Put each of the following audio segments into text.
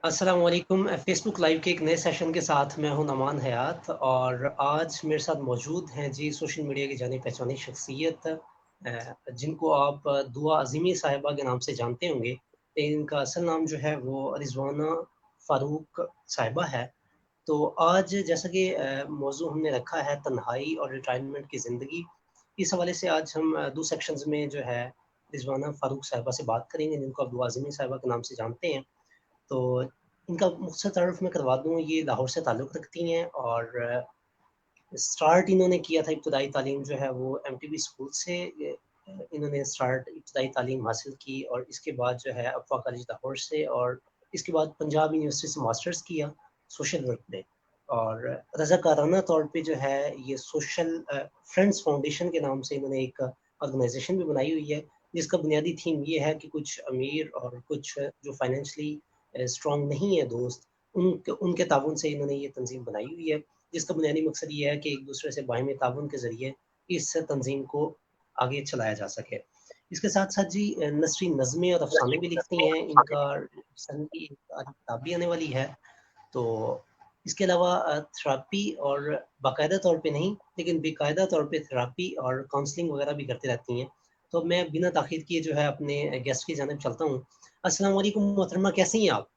अस्सलाम वालेकुम। Facebook live के एक नए सेशन के साथ मैं हूं नमान हयात और आज मेरे साथ मौजूद हैं जी सोशल मीडिया की जानी पहचानी शख्सियत जिनको आप दुआ अज़ीमी साहिबा के नाम से जानते होंगे। लेकिन इनका असल नाम जो है वो रिज़वाना फ़ारूक साहिबा है। तो आज जैसा कि मौज़ू हमने रखा है तन्हाई और रिटायरमेंट की ज़िंदगी, इस हवाले से आज हम 2 सेक्शंस में जो है रिज़वाना फ़ारूक साहिबा से बात करेंगे जिनको आप दुआ अज़ीमी साहिबा के नाम से जानते हैं। तो इनका मुख्तसर तारुफ़ मैं करवा दूँ, ये लाहौर से ताल्लुक़ रखती हैं और स्टार्ट इन्होंने किया था इब्तदाई तालीम जो है वो एमटीवी स्कूल से इन्होंने स्टार्ट इब्तदाई तालीम हासिल की और इसके बाद जो है अफ़वा कॉलेज लाहौर से और इसके बाद पंजाब यूनिवर्सिटी से मास्टर्स किया सोशल वर्क में और रज़ाकाराना तौर पे जो है ये सोशल फ्रेंड्स फाउंडेशन के नाम से इन्होंने एक ऑर्गेनाइज़ेशन भी बनाई हुई है, जिसका बुनियादी थीम ये है कि कुछ अमीर और कुछ जो फाइनेंशियली स्ट्रॉन्ग नहीं है दोस्त, उनके ताउन से इन्होंने ये तंज़ीम बनाई हुई है। जिसका बुनियादी मकसद ये है कि एक-दूसरे से बाहिमी ताउन के ज़रिए इस तंज़ीम को आगे चलाया जा सके। इसके साथ-साथ जी नसरी नज़्में और अफ़साने भी लिखती हैं, इनका सन की एक किताब भी आने वाली है। तो इसके अलावा थेरेपी और बाकायदा तौर पे नहीं, लेकिन बेकायदा तौर पे थेरेपी और काउंसलिंग वगैरह भी करती रहती हैं। तो मैं बिना ताख़ीर किए जो है अपने गेस्ट की जानिब चलता हूँ। अस्सलाम वालेकुम मोहतरमा, कैसी हैं आप?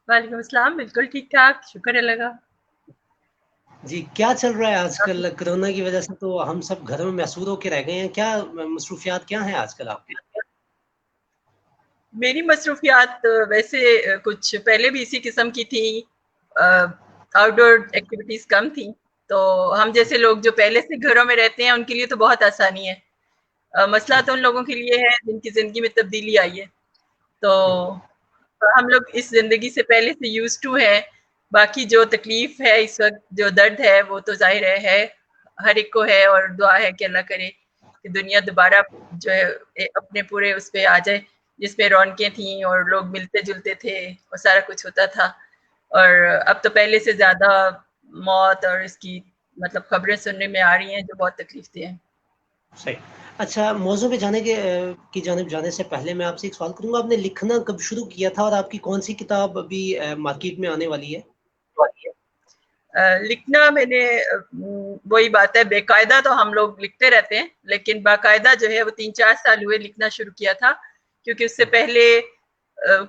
वालेकुम अस्सलाम, बिल्कुल ठीक-ठाक, शुक्र अल्लाह का। जी, क्या चल रहा है आजकल? कोरोना की वजह से तो हम सब घरों में महसूर होके रह गए हैं। क्या मसरूफ़ियात क्या हैं आजकल आपकी? मेरी मसरूफ़ियात वैसे कुछ पहले भी इसी किस्म की थी। आउटडोर एक्टिविटीज़ कम थी, तो हम जैसे लोग जो पहले से घरों में रहते हैं, उनके लिए तो बहुत आसानी है। मसला हुँ, तो उन लोगों के लिए है जिनकी ज़िंदगी में तब्दीली आई है। तो हुँ, हम लोग इस ज़िंदगी से पहले से यूज़्ड टू हैं। बाकी जो तकलीफ़ है इस वक़्त, जो दर्द है, वो तो ज़ाहिर है, हर एक को है और दुआ है कि अल्लाह करे कि दुनिया दोबारा जो है अपने पूरे उस पे आ जाए, जिसमें रौनकें थीं और लोग मिलते-जुलते थे और सारा कुछ होता था। और अब तो पहले से ज़्यादा मौत और इसकी मतलब खबरें सुनने में आ रही हैं, जो बहुत तकलीफ़ दें हैं। सही। अच्छा, मौज़ू पे जाने की जानिब जाने से पहले मैं आपसे एक सवाल करूँगा, आपने लिखना कब शुरू किया था और आपकी कौन-सी किताब अभी मार्केट में आने वाली है? लिखना मैंने वही बात है, बेकायदा तो हम लोग लिखते रहते हैं, लेकिन बाकायदा जो है वो 3-4 साल हुए लिखना शुरू किया था, क्योंकि उससे हुँ, पहले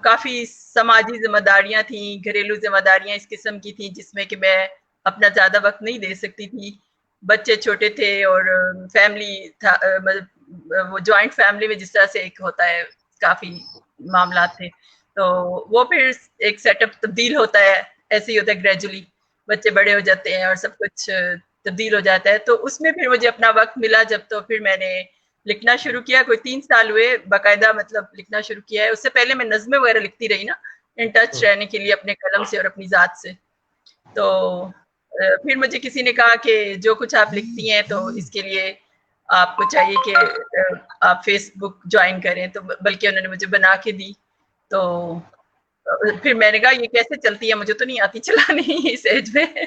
काफ़ी समाजी ज़िम्मेदारियाँ थीं, घरेलू ज़िम्मेदारियाँ इस किस्म की थीं, जिसमें कि मैं अपना ज़्यादा वक़्त नहीं दे सकती थी। बच्चे छोटे थे और फैमिली था, मतलब वो जॉइंट फैमिली में जिस तरह से एक होता है, काफ़ी मामलात थे। तो वो फिर एक सेटअप तब्दील होता है, ऐसे ही होता है ग्रेजुअली। बच्चे बड़े हो जाते हैं और सब कुछ तब्दील हो जाता है, तो उसमें फिर मुझे अपना वक़्त मिला जब, तो फिर मैंने लिखना शुरू किया। कोई 3 साल हुए बाकायदा मतलब लिखना शुरू किया है। उससे पहले मैं नज़्में वग़ैरह लिखती रही ना, इन टच हुँ, रहने के लिए अपने कलम से और अपनी ज़ात से। तो फिर मुझे किसी ने कहा कि जो कुछ आप लिखती हैं, तो इसके लिए आपको चाहिए कि आप फ़ेसबुक जॉइन करें, तो बल्कि उन्होंने मुझे बना के दी। तो फिर मैंने कहा ये कैसे चलती है, मुझे तो नहीं आती चलानी इस एज में।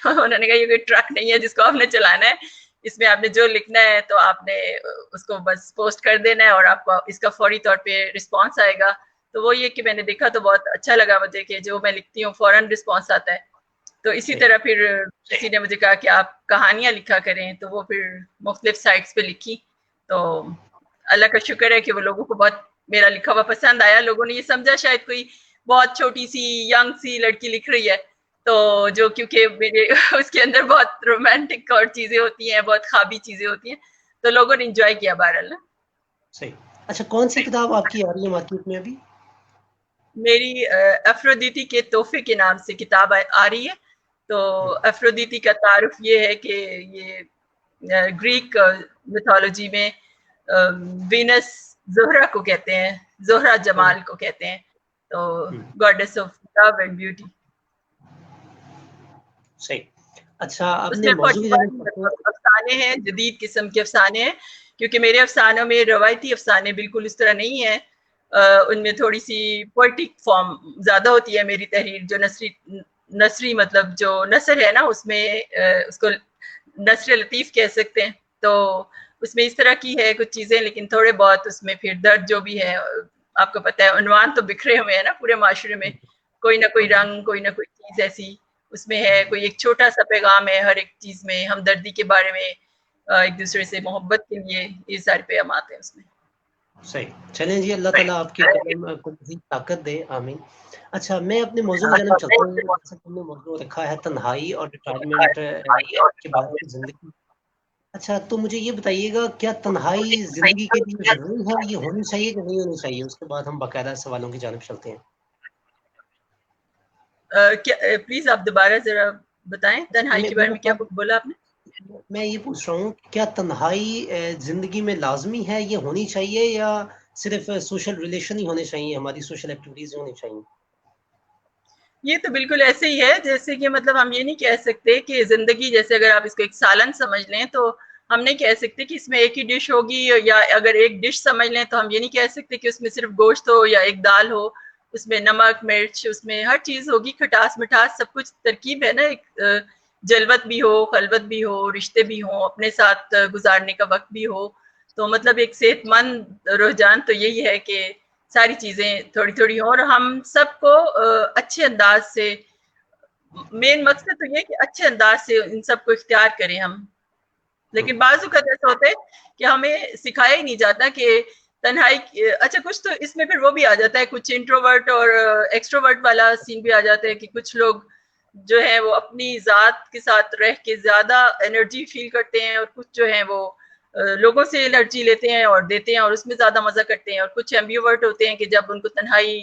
उन्होंने कहा ये कोई ट्रक नहीं है जिसको आपने चलाना है, इसमें आपने जो लिखना है तो आपने उसको बस पोस्ट कर देना है और आपको इसका फौरी तौर पे रिस्पॉन्स आएगा। तो वो ये कि मैंने देखा तो बहुत अच्छा लगा मुझे कि जो मैं लिखती हूँ फौरन रिस्पॉन्स आता है। तो इसी सही। तरह फिर किसी ने मुझे कहा कि आप कहानियां लिखा करें, तो वो फिर मुख्तलिफ साइट्स पे लिखी। तो अल्लाह का शुक्र है कि वो लोगों को बहुत मेरा लिखा हुआ पसंद आया। लोगों ने ये समझा शायद कोई बहुत छोटी सी यंग सी लड़की लिख रही है, तो जो क्योंकि मेरे उसके अंदर बहुत रोमांटिक और चीजें होती हैं, बहुत ख्वाबी चीजें होती हैं, तो लोगों ने इंजॉय किया बहरहाल ना। सही। अच्छा, कौन-सी किताब आपकी आ रही है मार्केट में अभी? मेरी अफ्रोदीती के तोहफे के नाम से किताब आ रही है। तो हुँ, अफ्रोदीती का तारुफ ये है कि ये ग्रीक मिथोलॉजी में वीनस जोहरा को कहते हैं, जोहरा हुँ, जमाल को कहते हैं, तो हुँ, goddess of love and beauty. सही। अच्छा, आपने उसमें बहुत मौज़ू की जानिब सारी पढ़ते हैं? मतलब अफ़साने हैं, जदीद किस्म के अफ़साने हैं, क्योंकि मेरे अफ़सानों में रवायती अफ़साने बिल्कुल उस तरह नहीं है। उनमें थोड़ी-सी पोएटिक फ़ॉर्म ज़्यादा होती है मेरी तहरीर, जो नसरी मतलब जो नसर है ना, उसमें उसको नसर लतीफ़ कह सकते हैं। तो उसमें इस तरह की है कुछ चीज़ें, लेकिन थोड़े बहुत उसमें फिर दर्द जो भी है, आपको पता है उन्वान तो बिखरे हुए हैं ना पूरे माशरे में, कोई ना कोई रंग, कोई ना कोई चीज ऐसी उसमें है, कोई एक छोटा सा पैगाम है हर एक चीज में, हमदर्दी के बारे में, एक दूसरे से मोहब्बत के लिए, ये सारे पैगाम आते हैं उसमें। सही। चलें जी, अल्लाह ताला आपके कलम को मज़ीद ताकत दे, आमीन। अच्छा, मैं अपने मौज़ू की जानिब चलता हूँ। जैसा कि हमने मौज़ू रखा है तन्हाई और रिटायरमेंट के बाद की ज़िंदगी। अच्छा, तो मुझे ये बताइएगा, क्या तन्हाई ज़िंदगी के लिए ज़रूरी है, ये होनी चाहिए कि नहीं होनी चाहिए? उसके बाद हम बाकायदा सवालों की जानिब चलते हैं। क्या प्लीज आप दोबारा जरा बताएं, तन्हाई के बारे में क्या बोला आपने? मैं ये पूछ रहा हूँ, क्या तन्हाई ज़िंदगी में लाज़मी है, ये होनी चाहिए, या सिर्फ़ सोशल रिलेशन ही होने चाहिए, हमारी सोशल एक्टिविटीज़ होनी चाहिए? ये तो बिल्कुल ऐसे ही है जैसे कि मतलब हम ये नहीं कह सकते कि ज़िंदगी, जैसे अगर आप इसको एक सालन समझ लें तो हम नहीं कह सकते कि इसमें एक ही डिश होगी, या अगर एक डिश समझ लें तो हम ये नहीं कह सकते कि उसमें सिर्फ गोश्त हो या एक दाल हो, उसमें नमक मिर्च, उसमें हर चीज़ होगी, खटास मिठास सब कुछ तरकीब है ना, एक जलवत भी हो, खलवत भी हो, रिश्ते भी हो, अपने साथ गुजारने का वक्त भी हो। तो मतलब एक सेहतमंद रुझान तो यही है कि सारी चीजें थोड़ी थोड़ी हो और हम सबको अच्छे अंदाज से, मेन मकसद तो ये कि अच्छे अंदाज से इन सबको इख्तियार करें हम। लेकिन बाजू का ऐसा होता है कि हमें सिखाया ही नहीं जाता कि तन्हाई, अच्छा कुछ तो इसमें फिर वो भी आ जाता है, कुछ इंट्रोवर्ट और एक्सट्रोवर्ट वाला सीन भी आ जाता है कि कुछ लोग जो है वो अपनी जात के साथ रह के ज्यादा एनर्जी फील करते हैं, और कुछ जो है वो लोगों से एनर्जी लेते हैं और देते हैं और उसमें ज्यादा मजा करते हैं, और कुछ एम्बिवर्ट होते हैं कि जब उनको तन्हाई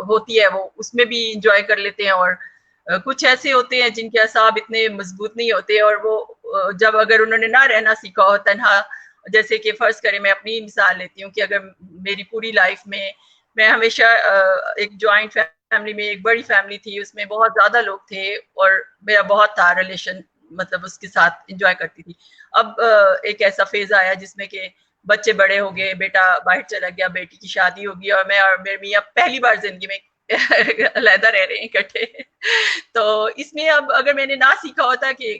होती है वो उसमें भी इंजॉय कर लेते हैं, और कुछ ऐसे होते हैं जिनके असाब इतने मजबूत नहीं होते, और वो जब अगर उन्होंने ना रहना सीखा हो तन्हा, जैसे कि फर्ज करें मैं अपनी मिसाल लेती हूँ कि अगर मेरी पूरी लाइफ में मैं हमेशा एक जॉइंट फैमिली में, एक बड़ी फैमिली थी, उसमें बहुत ज्यादा लोग थे और मेरा बहुत था रिलेशन, मतलब उसके साथ एंजॉय करती थी। अब एक ऐसा फेज आया जिसमें कि बच्चे बड़े हो गए, बेटा बाहर चला गया, बेटी की शादी होगी, और मैं और मेरे मियाँ पहली बार जिंदगी में अलहदा रह रहे हैं इकट्ठे। तो इसमें अब अगर मैंने ना सीखा होता कि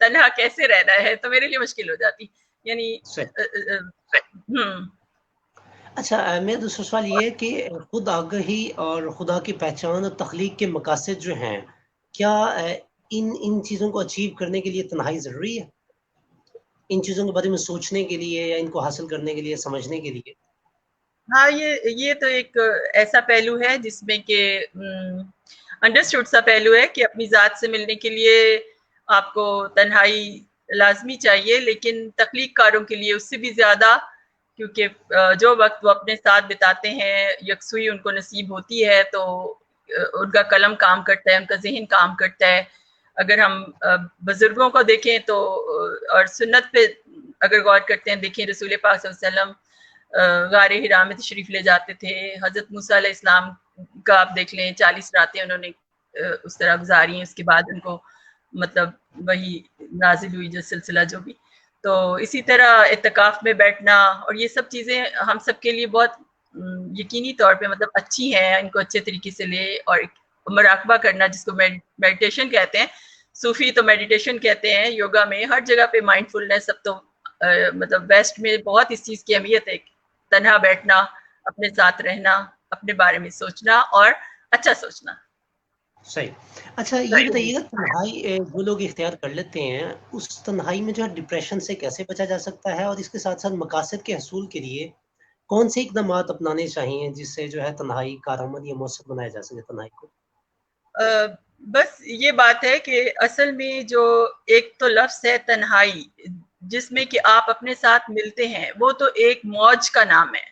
तन्हा कैसे रहना है तो मेरे लिए मुश्किल हो जाती, यानी अच्छा, मेरा दूसरा सवाल ये है कि खुद आगाही और खुदा की पहचान और तख्लीक के मकासद जो हैं, क्या इन चीज़ों को अचीव करने के लिए तन्हाई ज़रूरी है? इन चीज़ों के बारे में सोचने के लिए या इनको हासिल करने के लिए, समझने के लिए? हाँ, ये तो एक ऐसा पहलू है जिसमें कि अंडरस्टूड सा पहलू है कि अपनी ज़ात से मिलने के लिए आपको तन्हाई लाज़मी चाहिए, लेकिन तख्लीक़कारों के लिए उससे भी ज़्यादा, क्योंकि जो वक़्त वो अपने साथ बिताते हैं, यकसुई उनको नसीब होती है, तो उनका कलम काम करता है, उनका ज़हन काम करता है। अगर हम बुज़ुर्गों को देखें तो और सुन्नत पे अगर गौर करते हैं, देखें रसूल पाक सल्लल्लाहु अलैहि वसल्लम गारे हिरा में तशरीफ ले जाते थे। हजरत मूसा अलैहिस्सलाम का आप देख लें, 40 रातें उन्होंने उस तरह गुजारी, उसके बाद उनको मतलब वही नाजिल हुई जो सिलसिला जो भी। तो इसी तरह इत्तिकाफ में बैठना और ये सब चीज़ें हम सब के लिए बहुत यकीनी तौर पे मतलब अच्छी हैं, इनको अच्छे तरीके से ले, और मुराकबा करना जिसको मेडिटेशन कहते हैं, सूफी तो मेडिटेशन कहते हैं, योगा में हर जगह पे माइंडफुलनेस, सब तो मतलब वेस्ट में बहुत इस चीज़ की अहमियत है, तन्हा बैठना, अपने साथ रहना, अपने बारे में सोचना और अच्छा सोचना। सही। अच्छा, ये बताइएगा, तन्हाई जो लोग इख्तियार कर लेते हैं, उस तन्हाई में जो है डिप्रेशन से कैसे बचा जा सकता है? और इसके साथ-साथ मकासद के हसूल के लिए कौन से इक़दामात अपनाने चाहिए जिससे जो है तन्हाई कारआमद या मौसर बनाया जा सके तन्हाई को? बस ये बात है कि असल में जो एक तो लफ्ज़ है तन्हाई, जिसमें कि आप अपने साथ मिलते हैं, वो तो एक मौज का नाम है।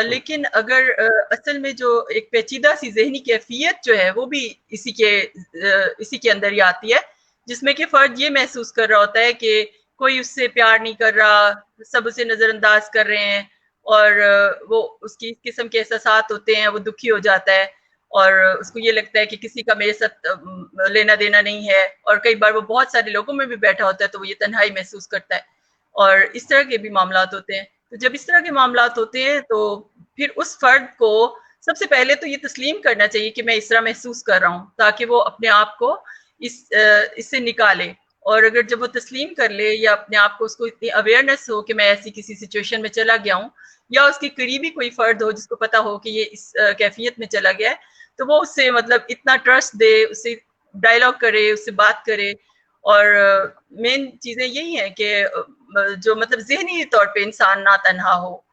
लेकिन अगर असल में जो एक पेचीदा सी ज़हनी कैफ़ियत जो है वो भी इसी के अंदर ही आती है, जिसमें कि फ़र्द ये महसूस कर रहा होता है कि कोई उससे प्यार नहीं कर रहा, सब उसे नज़रअंदाज कर रहे हैं, और वो उसकी इस किस्म के एहसासात होते हैं, वो दुखी हो जाता है और उसको ये लगता है कि किसी का मेरे साथ लेना देना नहीं है, और कई बार वो बहुत सारे लोगों में भी बैठा होता है तो वो ये तन्हाई महसूस करता है, और इस तरह के भी मामलात होते हैं। तो जब इस तरह के मामलात होते हैं तो फिर उस फर्द को सबसे पहले तो ये तस्लीम करना चाहिए कि मैं इस तरह महसूस कर रहा हूँ, ताकि वो अपने आप को इससे निकाले। और अगर जब वो तस्लीम कर ले, या अपने आप को उसको इतनी अवेयरनेस हो कि मैं ऐसी किसी सिचुएशन में चला गया हूँ, या उसके करीबी कोई फर्द हो जिसको पता हो कि ये इस कैफियत में चला गया है, तो वो उससे मतलब इतना ट्रस्ट दे, उससे डायलॉग करे, उससे बात करे। और मेन चीजें यही है कि जो मतलब ज़हनी तौर पे इंसान ना तन्हा हो।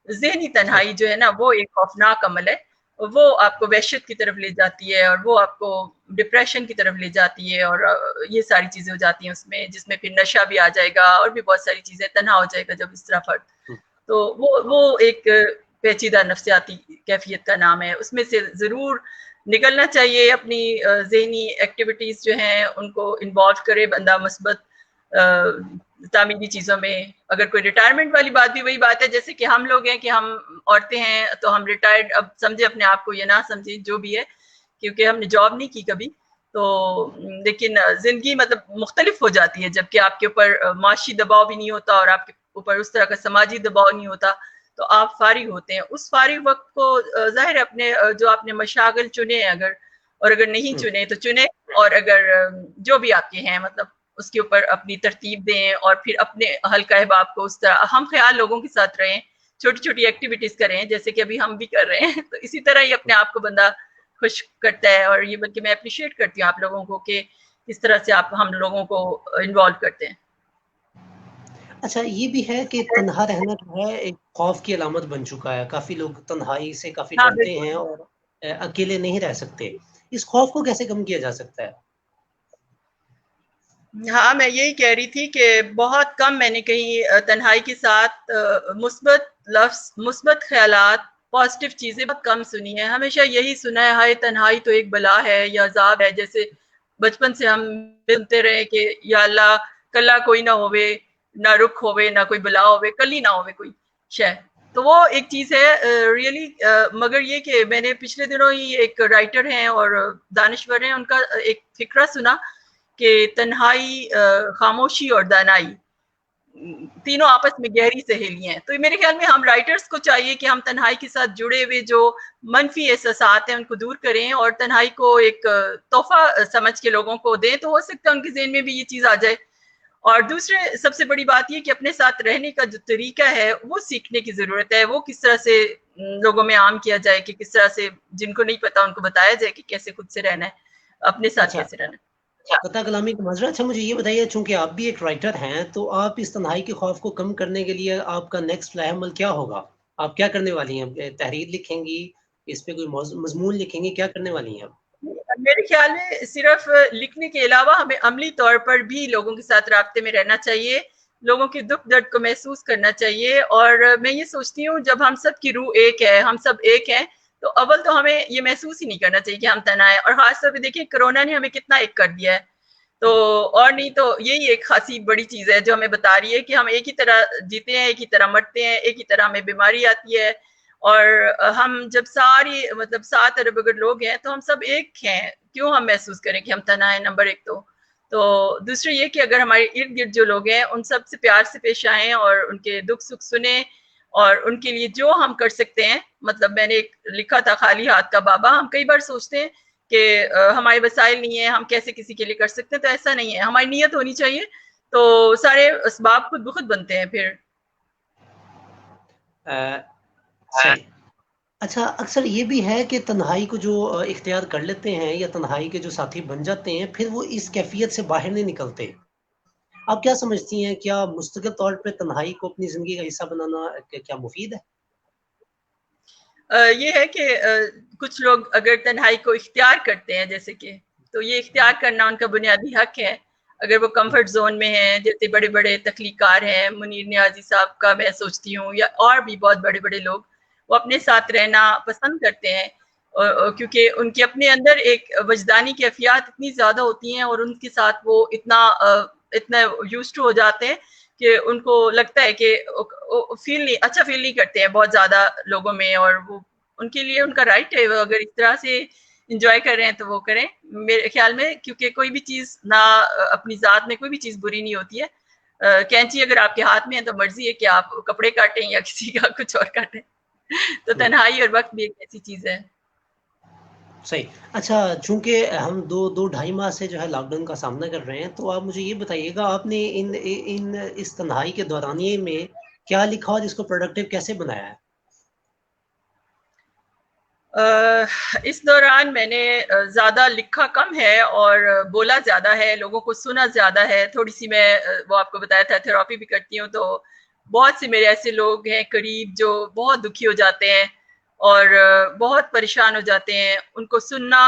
ज़हनी तन्हाई जो है ना, वो एक खौफनाक अमल है, वो आपको वहशत की तरफ ले जाती है, और वो आपको डिप्रेशन की तरफ ले जाती है, और ये सारी चीजें हो जाती हैं उसमें, जिसमें फिर नशा भी आ जाएगा और भी बहुत सारी चीजें, तन्हा हो जाएगा जब इस तरह फर्द। तो वो एक पेचीदा नफ्सियाती कैफियत का नाम है, उसमें से जरूर निकलना चाहिए। अपनी ज़हनी एक्टिविटीज जो हैं उनको इन्वॉल्व करे बंदा मस्बत तामीरी चीजों में। अगर कोई रिटायरमेंट वाली बात भी वही बात है, जैसे कि हम लोग हैं कि हम औरतें हैं तो हम रिटायर्ड अब समझे अपने आप को, ये ना समझे जो भी है, क्योंकि हमने जॉब नहीं की कभी। तो लेकिन जिंदगी मतलब मुख्तलिफ हो जाती है, जबकि आपके ऊपर माशी दबाव भी नहीं होता और आपके ऊपर उस तरह का समाजी दबाव नहीं होता, तो आप फारिग होते हैं। उस फारिग वक्त को जाहिर है अपने जो आपने मशागल चुने अगर, और अगर नहीं चुने तो चुने, और अगर जो भी आपके हैं मतलब उसके ऊपर अपनी तरतीब दें, और फिर अपने हल्का अहबाब को उस तरह हम ख्याल लोगों के साथ रहें, छोटी छोटी एक्टिविटीज करें जैसे कि अभी हम भी कर रहे हैं। तो इसी तरह ही अपने आप को बंदा खुश करता है। और ये बल्कि मैं अप्रिशिएट करती हूँ आप लोगों को कि किस तरह से आप हम लोगों को इन्वॉल्व करते हैं। अच्छा, ये भी है कि तन्हा रहना जो है एक खौफ की अलामत बन चुका है। काफ़ी लोग तन्हाई से काफ़ी हाँ डरते बिल्कुल। हैं और अकेले नहीं रह सकते। इस खौफ को कैसे कम किया जा सकता है? हाँ, मैं यही कह रही थी कि बहुत कम मैंने कहीं तन्हाई के साथ मुस्बत लफ्ज़, मुस्बत ख़यालात, पॉज़िटिव चीज़ें बहुत कम सुनी है। हमेशा यही सुना है, हाय तन्हाई तो एक बला है या अज़ाब है। जैसे बचपन से हम सुनते रहे कि या अल्लाह कल्ला कोई ना होवे, ना रुख होवे, ना कोई बला होवे, कल ही ना होवे कोई शै। तो वो एक चीज़ है रियली। मगर ये कि मैंने पिछले दिनों ही एक राइटर हैं और दानिश्वर हैं, उनका एक फ़िक्रा सुना कि तन्हाई, खामोशी और दानाई तीनों आपस में गहरी सहेलियां हैं। तो मेरे ख्याल में हम राइटर्स को चाहिए कि हम तन्हाई के साथ जुड़े हुए जो मनफी एहसासात हैं उनको दूर करें, और तन्हाई को एक तोहफा समझ के लोगों को दें, तो हो सकता है उनके ज़हन में भी ये चीज़ आ जाए। और दूसरे सबसे बड़ी बात ये कि अपने साथ रहने का जो तरीका है वो सीखने की ज़रूरत है। वो किस तरह से लोगों में आम किया जाए, कि किस तरह से जिनको नहीं पता उनको बताया जाए कि कैसे खुद से रहना है, अपने साथ अच्छा, कैसे रहना है। कता कलामी का माजरा। अच्छा, मुझे ये बताइए, चूँकि आप भी एक राइटर हैं, तो आप इस तन्हाई के खौफ को कम करने के लिए आपका नेक्स्ट लाएमल क्या होगा? आप क्या करने वाली हैं? तहरीर लिखेंगी? इस पे कोई मज़मून लिखेंगी? क्या करने वाली हैं आप? मेरे ख्याल में सिर्फ लिखने के अलावा हमें अमली तौर पर भी लोगों के साथ राब्ते में रहना चाहिए, लोगों के दुख दर्द को महसूस करना चाहिए। और मैं ये सोचती हूँ जब हम सब की रूह एक है, हम सब एक हैं, तो अव्वल तो हमें ये महसूस ही नहीं करना चाहिए कि हम तन्हा है। और खासतौर पे देखिए कोरोना ने हमें कितना एक कर दिया है। तो और नहीं तो यही एक खासी बड़ी चीज है जो हमें बता रही है कि हम एक ही तरह जीते हैं, एक ही तरह मरते हैं, एक ही तरह हमें बीमारी आती है। और हम जब सारी मतलब 7 अरब अगर लोग हैं तो हम सब एक हैं, क्यों हम महसूस करें कि हम तन्हा है? नंबर एक। तो दूसरी ये कि अगर हमारे इर्द गिर्द जो लोग हैं उन सब से प्यार से पेश आए और उनके दुख सुख सुने, और उनके लिए जो हम कर सकते हैं। मतलब मैंने एक लिखा था खाली हाथ का बाबा। हम कई बार सोचते हैं कि हमारे वसाइल नहीं है, हम कैसे किसी के लिए कर सकते हैं, तो ऐसा नहीं है। हमारी नीयत होनी चाहिए, तो सारे असबाब खुद ब खुद बनते हैं फिर। सही। अच्छा, अक्सर ये भी है कि तन्हाई को जो इख्तियार कर लेते हैं या तन्हाई के जो साथी बन जाते हैं, फिर वो इस कैफ़ियत से बाहर नहीं निकलते। आप क्या समझती हैं, क्या मुस्तकिल तौर पे तन्हाई को अपनी ज़िंदगी का हिस्सा बनाना क्या मुफ़ीद है? ये है कि कुछ लोग अगर तन्हाई को इख्तियार करते हैं, जैसे कि, तो ये इख्तियार करना उनका बुनियादी हक है। अगर वो कंफर्ट जोन में हैं, जैसे बड़े बड़े तख्लीकार हैं मुनीर नियाज़ी साहब का मैं सोचती हूँ, या और भी बहुत बड़े बड़े लोग, वो अपने साथ रहना पसंद करते हैं, क्योंकि उनके अपने अंदर एक वजदानी कैफियत इतनी ज़्यादा होती हैं, और उनके साथ वो इतना यूज्ड टू हो जाते हैं कि उनको लगता है कि फील नहीं करते हैं बहुत ज्यादा लोगों में। और वो उनके लिए उनका राइट है, वो अगर इस तरह से इंजॉय कर रहे हैं तो वो करें मेरे ख्याल में। क्योंकि कोई भी चीज ना अपनी जात में कोई भी चीज बुरी नहीं होती है। कैंची अगर आपके हाथ में है तो मर्जी है कि आप कपड़े काटें या किसी का कुछ और काटें। तो हुँ, तन्हाई और वक्त भी एक ऐसी चीज है। सही। अच्छा, चूँकि हम 2 ढाई माह से जो है लॉकडाउन का सामना कर रहे हैं, तो आप मुझे ये बताइएगा, आपने इन इस तन्हाई के दौरानिए में क्या लिखा और इसको प्रोडक्टिव कैसे बनाया है? इस दौरान मैंने ज़्यादा लिखा कम है और बोला ज़्यादा है, लोगों को सुना ज़्यादा है। थोड़ी-सी मैं वो आपको बताया था थेरेपी भी करती हूँ, तो बहुत से मेरे ऐसे लोग हैं करीब जो बहुत दुखी हो जाते हैं और बहुत परेशान हो जाते हैं। उनको सुनना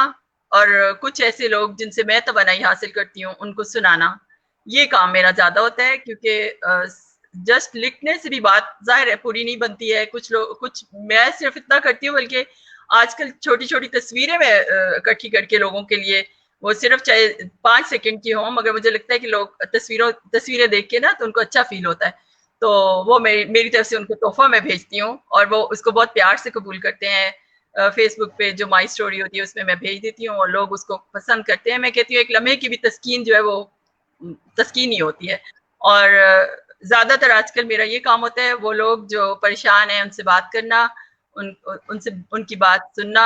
और कुछ ऐसे लोग जिनसे मैं तवानाई हासिल करती हूँ, उनको सुनाना, ये काम मेरा ज़्यादा होता है क्योंकि जस्ट लिखने से भी बात ज़ाहिर है पूरी नहीं बनती है। कुछ मैं सिर्फ़ इतना करती हूँ बल्कि आजकल छोटी-छोटी तस्वीरें मैं इकट्ठी करके लोगों के लिए वो सिर्फ चाहे 5 सेकंड की हों मगर मुझे लगता है कि लोग तस्वीरें देख के ना तो उनको अच्छा फ़ील होता है। तो वो मेरी तरफ से उनको तोहफ़ा मैं भेजती हूँ और वो उसको बहुत प्यार से कबूल करते हैं। फ़ेसबुक पे जो माई स्टोरी होती है उसमें मैं भेज देती हूँ और लोग उसको पसंद करते हैं। मैं कहती हूँ एक लम्हे की भी तस्कीन जो है वो तस्कीन ही होती है और ज़्यादातर आजकल मेरा ये काम होता है वो लोग जो परेशान हैं उनसे बात करना, उनसे उनकी बात सुनना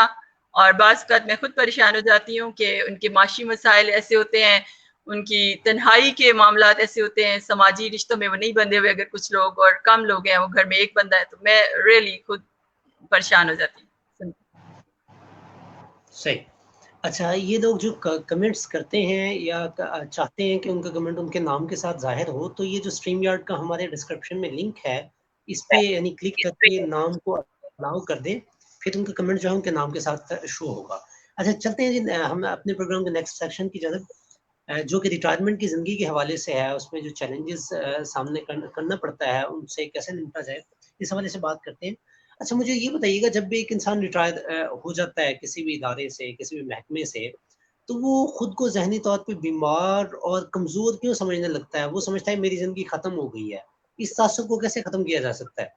और बाज़ औक़ात मैं खुद परेशान हो जाती हूँ कि उनके माशी मसाइल ऐसे होते हैं, उनकी तन्हाई के मामलात ऐसे होते हैं, समाजी रिश्तों में वो नहीं बंधे हुए अगर कुछ लोग और कम लोग हैं, वो घर में एक बंदा है, तो मैं रियली खुद परेशान हो जाती हूँ। सही। अच्छा, ये लोग जो कमेंट्स करते हैं या चाहते हैं कि उनका कमेंट उनके नाम के साथ ज़ाहिर हो, तो ये जो स्ट्रीम यार्ड का हमारे डिस्क्रिप्शन में लिंक है, इस पे यानी क्लिक करके नाम को अलाउ कर दें, फिर उनका कमेंट जो है उनके नाम के साथ शो होगा। अच्छा, चलते हैं जी, हम अपने प्रोग्राम के नेक्स्ट सेक्शन की जानब, जो कि रिटायरमेंट की ज़िंदगी के हवाले से है, उसमें जो चैलेंजेस सामने करना पड़ता है, उनसे कैसे निपटा जाए, इस हवाले से बात करते हैं। अच्छा, मुझे ये बताइएगा, जब भी एक इंसान रिटायर हो जाता है किसी भी इदारे से, किसी भी महकमे से, तो वो खुद को ज़हनी तौर पे बीमार और कमज़ोर क्यों समझने लगता है? वो समझता है मेरी ज़िंदगी ख़त्म हो गई है। इस तासुर को कैसे ख़त्म किया जा सकता है?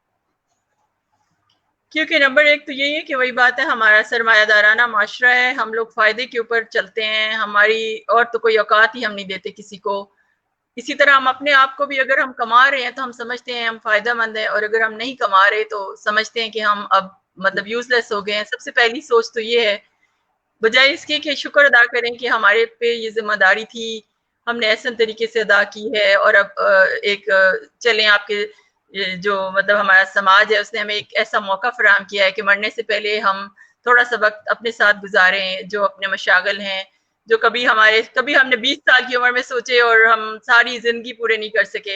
क्योंकि नंबर एक तो यही है कि वही बात है, हमारा सरमायादाराना माशरा है, हम लोग फ़ायदे के ऊपर चलते हैं, हमारी और तो कोई औकात ही हम नहीं देते किसी को। इसी तरह हम अपने आप को भी अगर हम कमा रहे हैं तो हम समझते हैं हम फ़ायदेमंद हैं और अगर हम नहीं कमा रहे तो समझते हैं कि हम अब मतलब यूज़लेस हो गए हैं। सबसे पहली सोच तो ये है, बजाय इसके कि शुक्र अदा करें कि हमारे पे ये ज़िम्मेदारी थी, हमने ऐसे तरीके से अदा की है और अब चलें आपके ये जो मतलब हमारा समाज है उसने हमें एक ऐसा मौका फ़राहम किया है कि मरने से पहले हम थोड़ा-सा वक़्त अपने साथ गुज़ारें, जो अपने मशागिल हैं, जो कभी हमने 20 साल की उम्र में सोचे और हम सारी ज़िंदगी पूरे नहीं कर सके।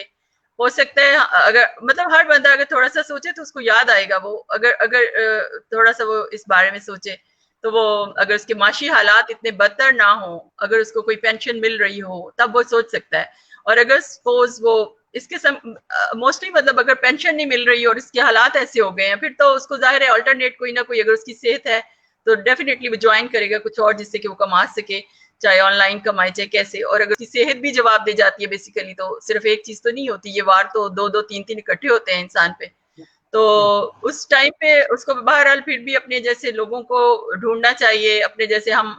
हो सकता है अगर मतलब हर बंदा अगर थोड़ा-सा सोचे तो उसको याद आएगा वो अगर अगर थोड़ा-सा वो इस बारे में सोचे, तो वो अगर उसके माशी हालात इतने बदतर ना हों, अगर उसको कोई पेंशन मिल रही हो, तब वो सोच सकता है। और अगर सपोज़ वो मोस्टली मतलब अगर पेंशन नहीं मिल रही है और इसके हालात ऐसे हो गए हैं, फिर तो उसको ज़ाहिर है अल्टरनेट कोई ना कोई अगर उसकी सेहत है, तो डेफ़िनिटली वो जॉइन करेगा कुछ और जिससे कि वो कमा सके, चाहे ऑनलाइन कमाए, चाहे कैसे। और अगर उसकी सेहत भी जवाब दे जाती है बेसिकली तो सिर्फ़ एक चीज़ तो नहीं होती, ये वार तो 2-2 3-3 इकट्ठे होते हैं इंसान पे। तो हुँ, उस टाइम पे उसको बहरहाल फिर भी अपने जैसे लोगों को ढूँढना चाहिए, अपने जैसे हम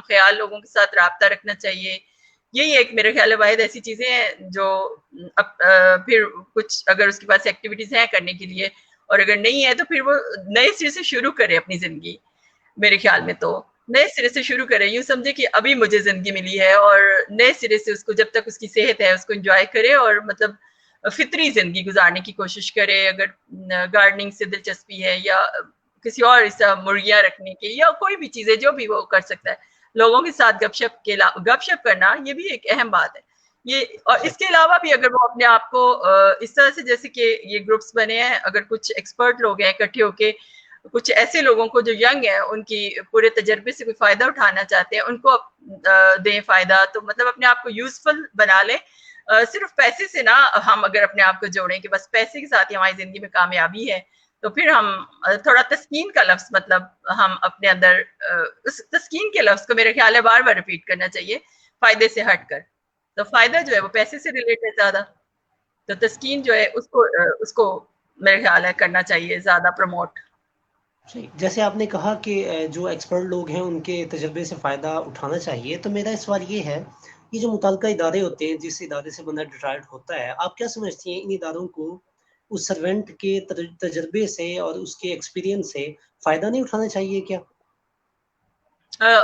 ख़याल लोगों के साथ राब्ता रखना चाहिए। यही एक मेरे ख़्याल है वाहिद ऐसी चीज़ें हैं जो फिर कुछ अगर उसके पास एक्टिविटीज़ हैं करने के लिए और अगर नहीं है तो फिर वो नए सिरे से शुरू करे अपनी ज़िंदगी, मेरे ख़्याल में तो। नए सिरे से शुरू करे, यूँ समझे कि अभी मुझे ज़िंदगी मिली है और नए सिरे से उसको जब तक उसकी सेहत है उसको एन्जॉय करे और मतलब फितरी जिंदगी गुजारने की कोशिश करे। अगर गार्डनिंग से दिलचस्पी है या किसी और ऐसा मुर्गियां रखने की या कोई भी चीजें जो भी वो कर सकता है, लोगों के साथ गपशप करना ये भी एक अहम बात है। ये और सही। इसके अलावा भी अगर वो अपने आप को इस तरह से जैसे कि ये ग्रुप्स बने हैं, अगर कुछ एक्सपर्ट लोग हैं इकट्ठे होके कुछ ऐसे लोगों को जो यंग है उनकी पूरे तजर्बे से कोई फायदा उठाना चाहते हैं उनको दें फायदा, तो मतलब अपने आप को यूजफुल बना ले। सिर्फ पैसे से ना हम अगर अपने आप को जोड़ें कि बस पैसे के साथ ही हमारी जिंदगी में कामयाबी है, तो फिर हम थोड़ा तस्कीन का लफ्ज मतलब हम अपने अंदर उस तस्कीन के लफ्ज को मेरे ख्याल है बार बार रिपीट करना चाहिए, फायदे से हटकर। तो फायदा जो है वो पैसे से रिलेटेड ज्यादा, तो तस्कीन जो है उसको मेरे ख्याल है करना चाहिए ज्यादा प्रमोट। सही। जैसे आपने कहा कि जो एक्सपर्ट लोग हैं उनके तजर्बे से फ़ायदा उठाना चाहिए, तो मेरा सवाल ये है, ये जो मुतल्लिका इदारे होते हैं, जिस इदारे से बंदा रिटायर्ड होता है, आप क्या समझती हैं इन इदारों को उस सर्वेंट के तजर्बे से और उसके एक्सपीरियंस से फ़ायदा नहीं उठाना चाहिए क्या?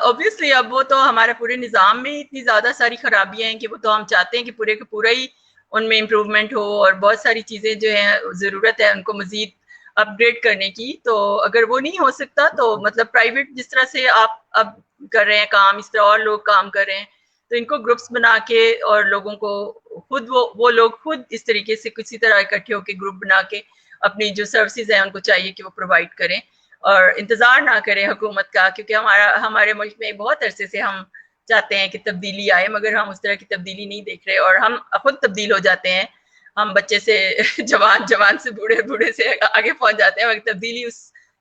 ऑब्वियसली अब वो तो हमारे पूरे निज़ाम में इतनी ज़्यादा सारी खराबियां हैं कि वो तो हम चाहते हैं कि पूरे का पूरा ही उनमें इम्प्रूवमेंट हो और बहुत सारी चीज़ें जो हैं ज़रूरत है उनको मज़ीद अपग्रेड करने की। तो अगर वो नहीं हो सकता तो मतलब प्राइवेट जिस तरह से आप अब कर रहे हैं काम, इस तरह और लोग काम कर रहे हैं, तो इनको ग्रुप्स बना के और लोगों को खुद वो लोग खुद इस तरीके से किसी तरह इकट्ठे होकर ग्रुप बना के अपनी जो सर्विसेज है उनको चाहिए कि वो प्रोवाइड करें और इंतजार ना करें हुकूमत का, क्योंकि हमारे मुल्क में बहुत अरसे से हम चाहते हैं कि तब्दीली आए, मगर हम उस तरह की तब्दीली नहीं देख रहे और हम खुद तब्दील हो जाते हैं। हम बच्चे से जवान, जवान से बूढ़े, बूढ़े से आगे पहुंच जाते हैं, मगर तब्दीली उस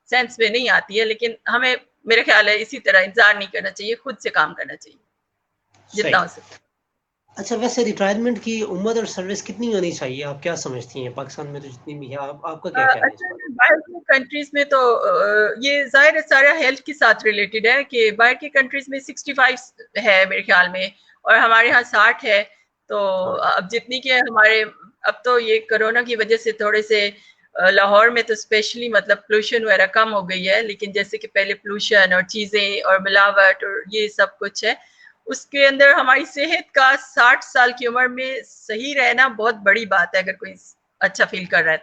सेंस में नहीं आती है। लेकिन हमें, मेरे ख्याल है, इसी तरह इंतजार नहीं करना चाहिए, खुद से काम करना चाहिए जितना हो सके। अच्छा, वैसे रिटायरमेंट की उम्र और सर्विस कितनी होनी चाहिए, आप क्या समझती हैं? पाकिस्तान में तो जितनी भी है, आपका क्या ख्याल है इस अच्छा, बारे में? बाहर की कंट्रीज में तो ये जाहिर है सारा हेल्थ के साथ रिलेटेड है कि बाहर की कंट्रीज में 65 है मेरे ख्याल में, और हमारे यहाँ 60 है। तो हाँ, अब जितनी के हमारे, अब तो ये कोरोना की वजह से थोड़े से लाहौर में तो स्पेशली मतलब पोल्यूशन वगैरह कम हो गई है, लेकिन जैसे कि पहले पोल्यूशन और चीजें और मिलावट और ये सब कुछ है, उसके अंदर हमारी सेहत का 60 साल की उम्र में सही रहना बहुत बड़ी बात है, अगर कोई अच्छा फील कर रहा है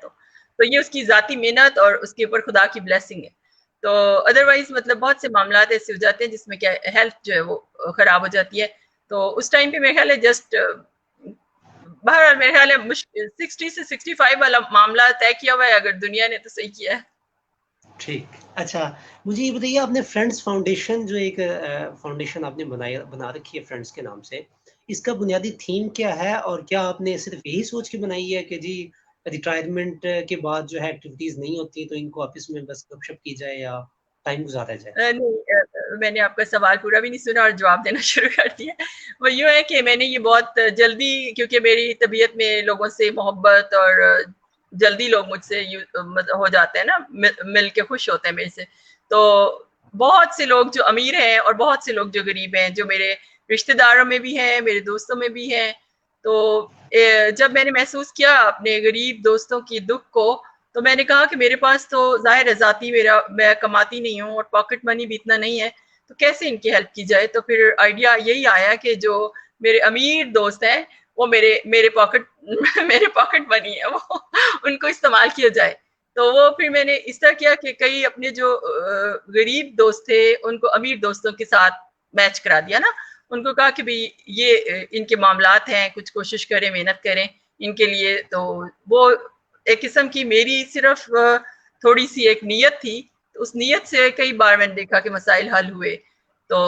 तो ये उसकी जाती मेहनत और उसके ऊपर खुदा की ब्लेसिंग है। तो अदरवाइज मतलब बहुत से मामला ऐसे हो जाते हैं जिसमें क्या हेल्थ जो है वो खराब हो जाती है। तो उस टाइम पे मेरे ख्याल है जस्ट बहरहाल मेरे ख्याल है मुश्किल 60 से 65 वाला मामला तय किया हुआ है, अगर दुनिया ने तो सही किया है। ठीक। अच्छा, मुझे ये बताइए, आपने फ्रेंड्स फाउंडेशन जो एक फाउंडेशन आपने बना रखी है फ्रेंड्स के नाम से, इसका बुनियादी थीम क्या है? और क्या आपने सिर्फ़ यही सोच के बनाई है कि जी रिटायरमेंट के बाद जो है एक्टिविटीज़ नहीं होती तो इनको ऑफ़िस में बस गपशप की जाए या टाइम गुज़ारा जाए? नहीं, मैंने आपका सवाल पूरा भी नहीं सुना और जवाब देना शुरू कर दिया। वो यूँ है कि मैंने ये बहुत जल्दी, क्योंकि मेरी तबीयत में लोगों से मोहब्बत और जल्दी लोग मुझसे हो जाते हैं ना, मिल के खुश होते हैं मेरे से। तो बहुत से लोग जो अमीर हैं और बहुत से लोग जो गरीब हैं, जो मेरे रिश्तेदारों में भी हैं, मेरे दोस्तों में भी हैं। तो जब मैंने महसूस किया अपने गरीब दोस्तों की दुख को, तो मैंने कहा कि मेरे पास तो ज़ाहिर है ज़ाती मैं कमाती नहीं हूँ और पॉकेट मनी भी इतना नहीं है, तो कैसे इनकी हेल्प की जाए। तो फिर आइडिया यही आया कि जो मेरे अमीर दोस्त हैं वो मेरे मेरे पॉकेट मेरे पॉकेट मनी है वो उनको इस्तेमाल किया जाए। तो वो फिर मैंने इस तरह किया कि कई अपने जो गरीब दोस्त थे उनको अमीर दोस्तों के साथ मैच करा दिया ना। उनको कहा कि भाई ये इनके मामलात हैं, कुछ कोशिश करें, मेहनत करें इनके लिए। तो वो एक किस्म की मेरी सिर्फ थोड़ी सी एक नीयत थी, तो उस नीयत से कई बार मैंने देखा कि मसाइल हल हुए। तो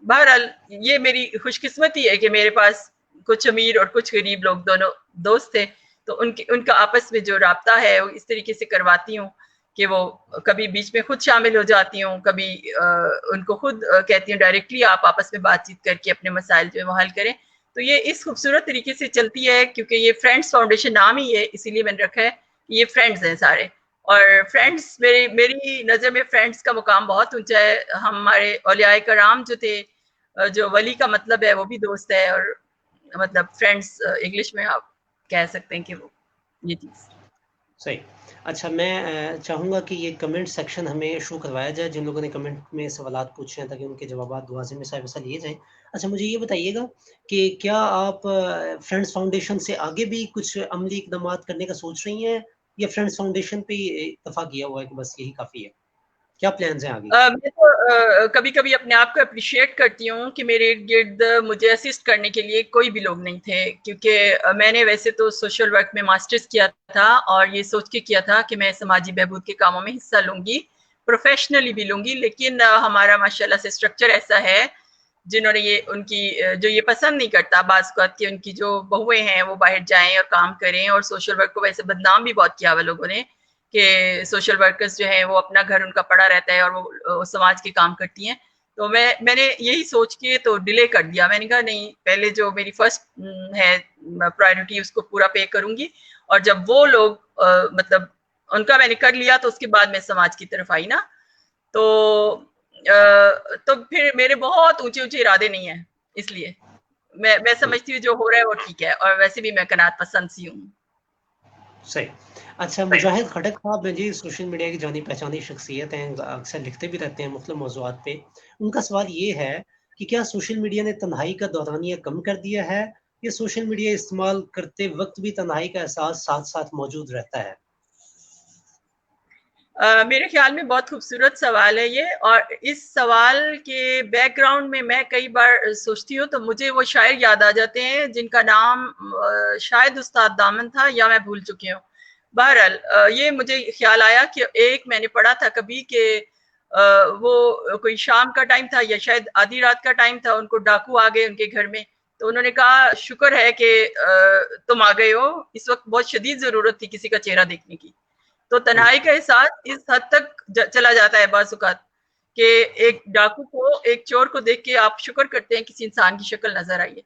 बहरहाल ये मेरी खुशकिस्मती है कि मेरे पास कुछ अमीर और कुछ गरीब लोग दोनों दोस्त थे। तो उनका आपस में जो राब्ता है वो इस तरीके से करवाती हूँ कि वो कभी बीच में खुद शामिल हो जाती हूँ, कभी उनको खुद कहती हूँ डायरेक्टली आप आपस में बातचीत करके अपने मसाइल जो है वो हल करें। तो ये इस खूबसूरत तरीके से चलती है, क्योंकि ये फ्रेंड्स फाउंडेशन नाम ही है, इसीलिए मैंने रखा है कि ये फ्रेंड्स हैं सारे। और फ्रेंड्स, मेरी नज़र में फ्रेंड्स का मुकाम बहुत ऊंचा है। हमारे औलियाए कराम जो थे, जो वली का मतलब है वो भी दोस्त है, और मतलब फ्रेंड्स इंग्लिश में आप कह सकते हैं कि वो ये चीज़। सही। अच्छा, मैं चाहूँगा कि ये कमेंट सेक्शन हमें शो करवाया जाए, जिन लोगों ने कमेंट में सवालात पूछे हैं, ताकि उनके जवाबात दुआ में साहिब लिए जाएँ। अच्छा, मुझे ये बताइएगा कि क्या आप फ्रेंड्स फाउंडेशन से आगे भी कुछ अमली इक़दामात करने का सोच रही हैं, या फ्रेंड्स फाउंडेशन पे ही इत्तेफ़ाक किया हुआ है कि बस यही काफ़ी है? क्या प्लान्स हैं आगे के? मैं तो कभी-कभी अपने आप को एप्रिशिएट करती हूँ कि मेरे इर्द-गिर्द मुझे असिस्ट करने के लिए कोई भी लोग नहीं थे, क्योंकि मैंने वैसे तो सोशल वर्क में मास्टर्स किया था और ये सोच के किया था कि मैं समाजी बहबूद के कामों में हिस्सा लूँगी, प्रोफ़ेशनली भी लूँगी। लेकिन हमारा माशाल्लाह से स्ट्रक्चर ऐसा है, जिन्होंने ये उनकी जो ये पसंद नहीं करता बाज़ औक़ात कि उनकी जो बहुएँ हैं वो बाहर जाएँ और काम करें, और सोशल वर्क को वैसे बदनाम भी बहुत किया हुआ लोगों ने कि सोशल वर्कर्स जो हैं वो अपना घर उनका पड़ा रहता है और वो समाज के काम करती हैं। तो मैंने यही सोच के तो डिले कर दिया। मैंने कहा नहीं, पहले जो मेरी फर्स्ट है प्रायोरिटी उसको पूरा पे करूँगी, और जब वो लोग मतलब उनका मैंने कर लिया तो उसके बाद मैं समाज की तरफ आई ना। तो तो फिर मेरे बहुत ऊँचे-ऊँचे इरादे नहीं हैं, इसलिए मैं हुँ, समझती हूँ जो हो रहा है वो ठीक है, और वैसे भी मैं कनात पसंद सी हूँ। सही। अच्छा, मुजाहिद खटक साहब हैं जी, सोशल मीडिया की जानी-पहचानी शख्सियत हैं, अक्सर लिखते भी रहते हैं मुख्तलिफ मौज़ूआत पे। उनका सवाल ये है कि क्या सोशल मीडिया ने तन्हाई का दौरानिया कम कर दिया है, या सोशल मीडिया इस्तेमाल करते वक़्त भी तन्हाई का एहसास साथ-साथ मौजूद रहता है? मेरे ख्याल में बहुत खूबसूरत सवाल है ये, और इस सवाल के बैकग्राउंड में मैं कई बार सोचती हूँ तो मुझे वो शायर याद आ जाते हैं जिनका नाम शायद उस्ताद दामन था, या मैं भूल चुकी हूँ। बहरहाल ये मुझे ख्याल आया कि एक मैंने पढ़ा था कभी कि वो कोई शाम का टाइम था या शायद आधी रात का टाइम था, उनको डाकू आ गए उनके घर में। तो उन्होंने कहा शुक्र है कि तुम आ गए हो, इस वक्त बहुत शदीद जरूरत थी किसी का चेहरा देखने की। तो तन्हाई का एहसास इस हद तक चला जाता है बाज़-औक़ात कि एक डाकू को, एक चोर को देख के आप शुक्र करते हैं किसी इंसान की शक्ल नज़र आई है।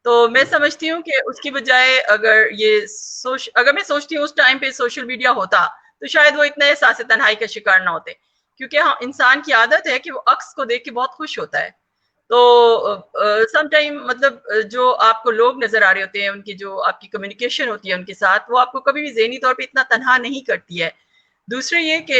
तो मैं समझती हूँ कि उसकी बजाय अगर मैं सोचती हूँ उस टाइम पे सोशल मीडिया होता, तो शायद वो इतना एहसास तन्हाई का शिकार ना होते। क्योंकि हाँ, इंसान की आदत है कि वो अक्स को देख के बहुत खुश होता है। तो सम टाइम मतलब जो आपको लोग नज़र आ रहे होते हैं, उनकी जो आपकी कम्युनिकेशन होती है उनके साथ, वो आपको कभी भी ज़हनी तौर पे इतना तन्हा नहीं करती है। दूसरे ये कि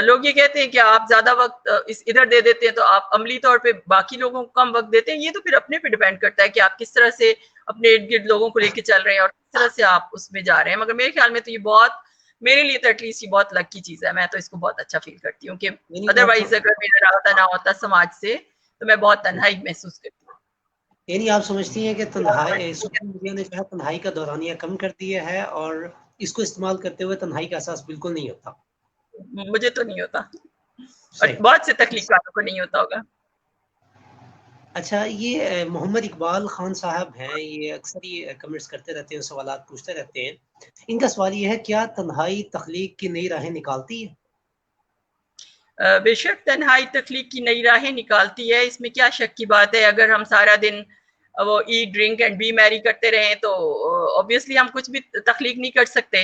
लोग ये कहते हैं कि आप ज़्यादा वक़्त इस इधर दे देते हैं तो आप अमली तौर पे बाकी लोगों को कम वक़्त देते हैं। ये तो फिर अपने पे डिपेंड करता है कि आप किस तरह से अपने इर्द-गिर्द लोगों को लेके चल रहे हैं और किस तरह से आप उसमें जा रहे हैं। मगर मेरे ख्याल में तो ये बहुत, मेरे लिए तो एटलीस्ट ये बहुत लकी चीज़ है। मैं तो इसको बहुत अच्छा फ़ील करती हूँ कि अदरवाइज़ अगर मेरा राब्ता ना होता समाज से, तो मैं बहुत तन्हाई महसूस करती हूँ। यानी आप समझती हैं कि सोशल मीडिया ने जो है तन्हाई का दौरानिया कम कर दिया है और इसको इस्तेमाल करते हुए तन्हाई का एहसास बिल्कुल नहीं होता। मुझे तो नहीं होता, और सही। बहुत से तकलीफ वालों को नहीं होता होगा। अच्छा, ये मोहम्मद इकबाल खान साहब हैं, ये अक्सर ही कमेंट्स करते रहते हैं, सवालात पूछते रहते हैं। इनका सवाल ये है, क्या तन्हाई तख्लीक की नई राहें निकालती है? बेशक तन्हाई तख्लीक की नई राहें निकालती है, इसमें क्या शक की बात है। अगर हम सारा दिन वो eat drink and B Mary करते रहें तो ऑब्वियसली हम कुछ भी तख्लीक नहीं कर सकते।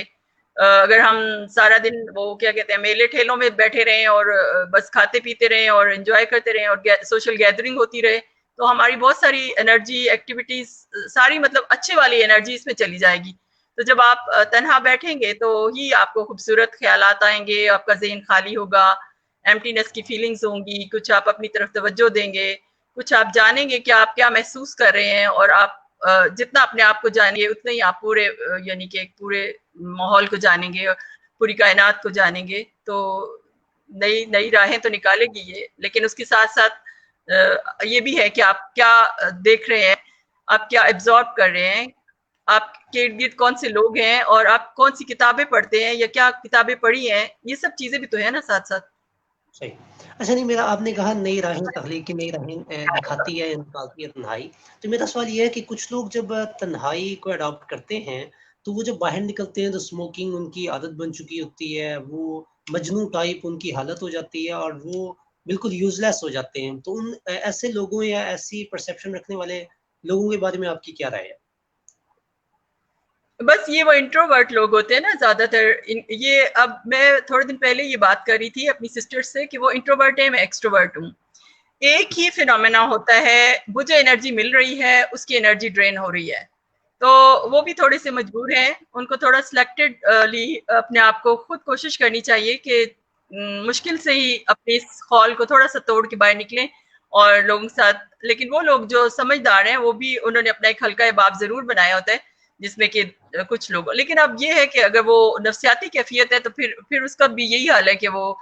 अगर हम सारा दिन वो क्या कहते हैं मेले ठेलों में बैठे रहें और बस खाते पीते रहें और एंजॉय करते रहें और सोशल गैदरिंग होती रहे, तो हमारी बहुत सारी एनर्जी एक्टिविटीज, सारी मतलब अच्छे वाली एनर्जी इसमें चली जाएगी। तो जब आप तन्हा बैठेंगे तो ही आपको खूबसूरत ख्यालात आएंगे, आपका जहन खाली होगा, एम्प्टीनेस की फीलिंग्स होंगी, कुछ आप अपनी तरफ तवज्जो देंगे, कुछ आप जानेंगे कि आप क्या महसूस कर रहे हैं, और आप जितना अपने आप को जानिए उतना ही आप पूरे यानी कि एक पूरे माहौल को जानेंगे, पूरी कायनात को जानेंगे। तो नई नई राहें तो निकालेगी ये, लेकिन उसके साथ साथ ये भी है कि आप क्या देख रहे हैं, आप क्या एब्जॉर्ब कर रहे हैं, आपके इर्द गिर्द कौन से लोग हैं, और आप कौन सी किताबें पढ़ते हैं या क्या किताबें पढ़ी हैं, ये सब चीजें भी तो है ना साथ साथ। सही। अच्छा, नहीं, मेरा आपने कहा नई राहें, तख्लीक की नई राहें दिखाती है, निकालती है तन्हाई। तो मेरा सवाल ये है कि कुछ लोग जब तन्हाई को अडॉप्ट करते हैं, तो वो जब बाहर निकलते हैं तो स्मोकिंग उनकी आदत बन चुकी होती है, वो मजनू टाइप उनकी हालत हो जाती है और वो बिल्कुल यूज़लेस हो जाते हैं। तो उन ऐसे लोगों या ऐसी परसेप्शन रखने वाले लोगों के बारे में आपकी क्या राय है? बस ये वो इंट्रोवर्ट लोग होते हैं ना ज्यादातर। ये अब मैं थोड़े दिन पहले ये बात कर रही थी अपनी सिस्टर से कि वो इंट्रोवर्ट है, मैं एक्सट्रोवर्ट हूँ। एक ही फिनोमेना होता है, मुझे एनर्जी मिल रही है, उसकी एनर्जी ड्रेन हो रही है। तो वो भी थोड़े से मजबूर हैं, उनको थोड़ा सिलेक्टेडली अपने आप को खुद कोशिश करनी चाहिए कि मुश्किल से ही अपने इस खौल को थोड़ा सा तोड़ के बाहर निकलें और लोगों के साथ। लेकिन वो लोग जो समझदार हैं वो भी, उन्होंने अपना एक हल्का बाब जरूर बनाया होता है जिसमें कि कुछ लोग, लेकिन अब ये है कि अगर वो नफ्सियाती कैफियत है तो फिर उसका भी यही हाल है कि वो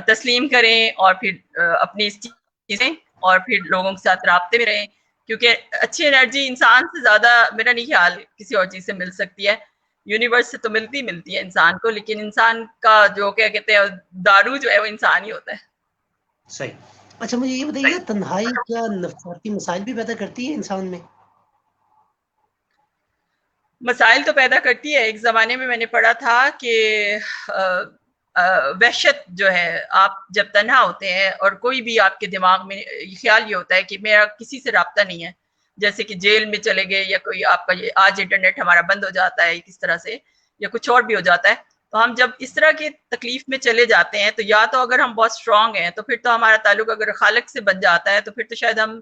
तस्लीम करें और फिर अपनी चीजें, और फिर लोगों के साथ राब्ते में रहें। क्योंकि अच्छी एनर्जी इंसान से ज्यादा मेरा नहीं ख्याल किसी और चीज से मिल सकती है। यूनिवर्स से तो मिलती है इंसान को, लेकिन इंसान का जो क्या कहते हैं दारू जो है वो इंसान ही होता है। सही। अच्छा, मुझे ये बताइए, तन्हाई क्या नफ्सियाती मसाइल भी पैदा करती है इंसान में? मसाइल तो पैदा करती है। एक ज़माने में मैंने पढ़ा था कि वहशत जो है, आप जब तन्हा होते हैं और कोई भी आपके दिमाग में ख्याल ये होता है कि मेरा किसी से राब्ता नहीं है, जैसे कि जेल में चले गए या कोई आपका ये आज इंटरनेट हमारा बंद हो जाता है किस तरह से, या कुछ और भी हो जाता है। तो हम जब इस तरह की तकलीफ में चले जाते हैं तो या तो अगर हम बहुत स्ट्रांग हैं तो फिर तो हमारा ताल्लुक अगर खालिक से बन जाता है तो फिर तो शायद हम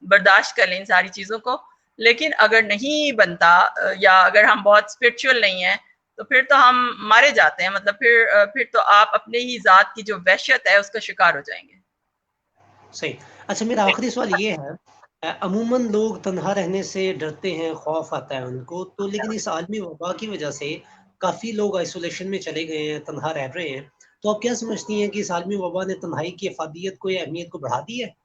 बर्दाश्त कर लें इन सारी चीज़ों को। लेकिन अगर नहीं बनता या अगर हम बहुत स्पिरिचुअल नहीं है तो फिर तो हम मारे जाते हैं। मतलब फिर तो आप अपने ही जात की जो वहशत है उसका शिकार हो जाएंगे। सही। अच्छा, मेरा आखिरी सवाल ये है, अमूमन लोग तन्हा रहने से डरते हैं, खौफ आता है उनको, तो लेकिन इस आलमी वबा की वजह से काफ़ी लोग आइसोलेशन में चले गए हैं, तन्हा रह रहे हैं। तो आप क्या समझती हैं कि इस आलमी वबा ने तन्हाई की अफादियत को या अहमियत को बढ़ा दी है?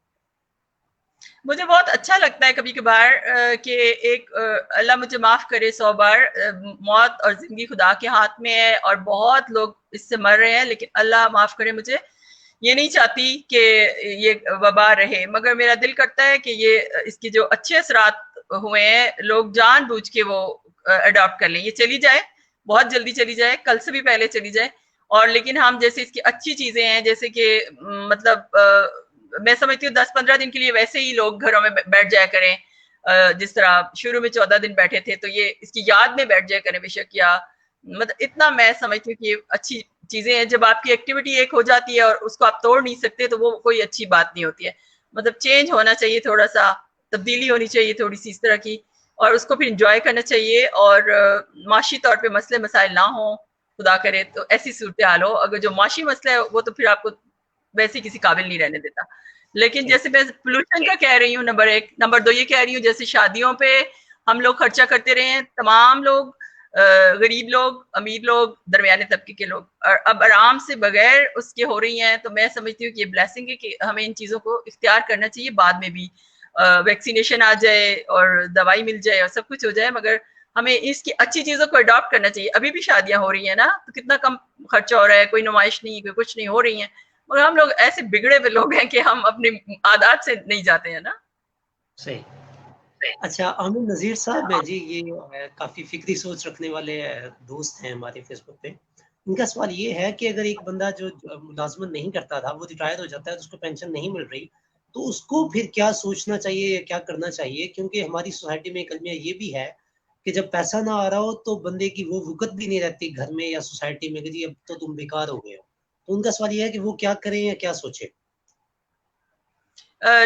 मुझे बहुत अच्छा लगता है कभी-कभार कि एक अल्लाह मुझे माफ़ करे 100 बार, मौत और ज़िंदगी खुदा के हाथ में है और बहुत लोग इससे मर रहे हैं, लेकिन अल्लाह माफ़ करे मुझे, ये नहीं चाहती कि ये वबा रहे। मगर मेरा दिल करता है कि ये इसके जो अच्छे असरात हुए हैं, लोग जानबूझ के वो अडॉप्ट कर लें। ये चली जाए, बहुत जल्दी चली जाए, कल से भी पहले चली जाए, और लेकिन हम जैसे इसकी अच्छी चीज़ें हैं, जैसे कि मतलब मैं समझती हूँ 10-15 दिन के लिए वैसे ही लोग घरों में बैठ जाया करें, जिस तरह शुरू में 14 दिन बैठे थे, तो ये इसकी याद में बैठ जाया करें बेशक, या मतलब इतना मैं समझती हूँ कि ये अच्छी चीजें हैं। जब आपकी एक्टिविटी एक हो जाती है और उसको आप तोड़ नहीं सकते, तो वो कोई अच्छी बात नहीं होती है। मतलब चेंज होना चाहिए, थोड़ा सा तब्दीली होनी चाहिए थोड़ी सी इस तरह की, और उसको फिर इंजॉय करना चाहिए, और माशी तौर पे मसले मसाइल ना हो, खुदा करे तो ऐसी सूरत हाल हो। अगर जो माशी मसला है वो तो फिर आपको वैसे किसी काबिल नहीं रहने देता। लेकिन सही। जैसे मैं पोल्यूशन का कह रही हूँ, नंबर एक, नंबर दो ये कह रही हूँ जैसे शादियों पे हम लोग खर्चा करते रहे हैं, तमाम लोग, गरीब लोग, अमीर लोग, दरमियाने तबके के लोग, और अब आराम से बगैर उसके हो रही हैं। तो मैं समझती हूँ कि ये ब्लेसिंग है कि हमें इन चीज़ों को इख्तियार करना चाहिए। बाद में भी वैक्सीनेशन आ जाए और दवाई मिल जाए और सब कुछ हो जाए, मगर हमें इसकी अच्छी चीज़ों को अडॉप्ट करना चाहिए। अभी भी शादियां हो रही हैं ना, तो कितना कम खर्चा हो रहा है, कोई नुमाइश नहीं, कोई कुछ नहीं हो रही है, मगर हम लोग ऐसे बिगड़े हुए लोग हैं कि हम अपनी आदत से नहीं जाते हैं ना। सही। अच्छा, आमिर नज़ीर साहब हैं जी, ये काफ़ी फ़िक्री सोच रखने वाले दोस्त हैं हमारे फ़ेसबुक पे। इनका सवाल ये है कि अगर एक बंदा जो मुलाज़मत नहीं करता था, वो रिटायर हो जाता है, तो उसको पेंशन नहीं मिल रही, तो उसको फिर क्या सोचना चाहिए या क्या करना चाहिए? क्योंकि हमारी सोसाइटी में एक अलमिया ये भी है कि जब पैसा ना आ रहा हो, तो बंदे की वो वक़्त भी नहीं रहती घर में या सोसाइटी में कि जी, अब तो तुम बेकार हो गए हो। तो उनका सवाल ये है कि वो क्या करें या क्या सोचें?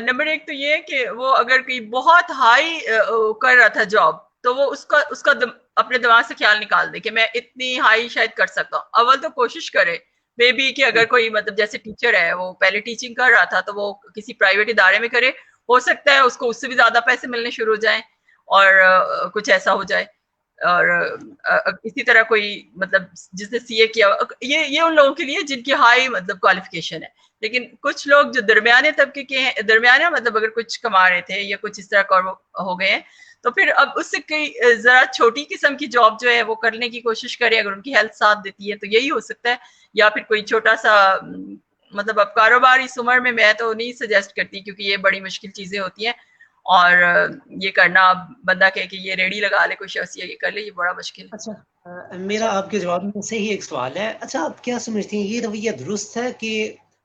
नंबर एक तो ये है कि वो अगर कोई बहुत हाई कर रहा था जॉब, तो वो उसका उसका अपने दिमाग से ख्याल निकाल दे कि मैं इतनी हाई शायद कर सकता हूँ। अव्वल तो कोशिश करे, मे बी कि अगर हुँ, कोई मतलब जैसे टीचर है, वो पहले टीचिंग कर रहा था, तो वो किसी प्राइवेट इदारे में करे। हो सकता है उसको उससे भी ज्यादा पैसे मिलने शुरू हो जाए, और कुछ ऐसा हो जाए। और इसी तरह कोई मतलब जिसने सीए किया, ये उन लोगों के लिए जिनकी हाई मतलब क्वालिफिकेशन है। लेकिन कुछ लोग जो दरमियाने तबके के हैं, दरमियाना मतलब अगर कुछ कमा रहे थे या कुछ इस तरह का हो गए हैं, तो फिर अब उससे कई जरा छोटी किस्म की जॉब जो है वो करने की कोशिश करें, अगर उनकी हेल्थ साथ देती है तो यही हो सकता है। या फिर कोई छोटा सा मतलब अब कारोबार इस उम्र में मैं तो नहीं सजेस्ट करती, क्योंकि ये बड़ी मुश्किल चीजें होती हैं, और ये करना, बंदा कहे कि ये रेडी लगा ले कोई शख्स या ये कर ले, ये बड़ा मुश्किल है। अच्छा, मेरा आपके जवाब में से ही एक सवाल है। अच्छा, आप क्या समझती हैं, ये रवैया दुरुस्त है कि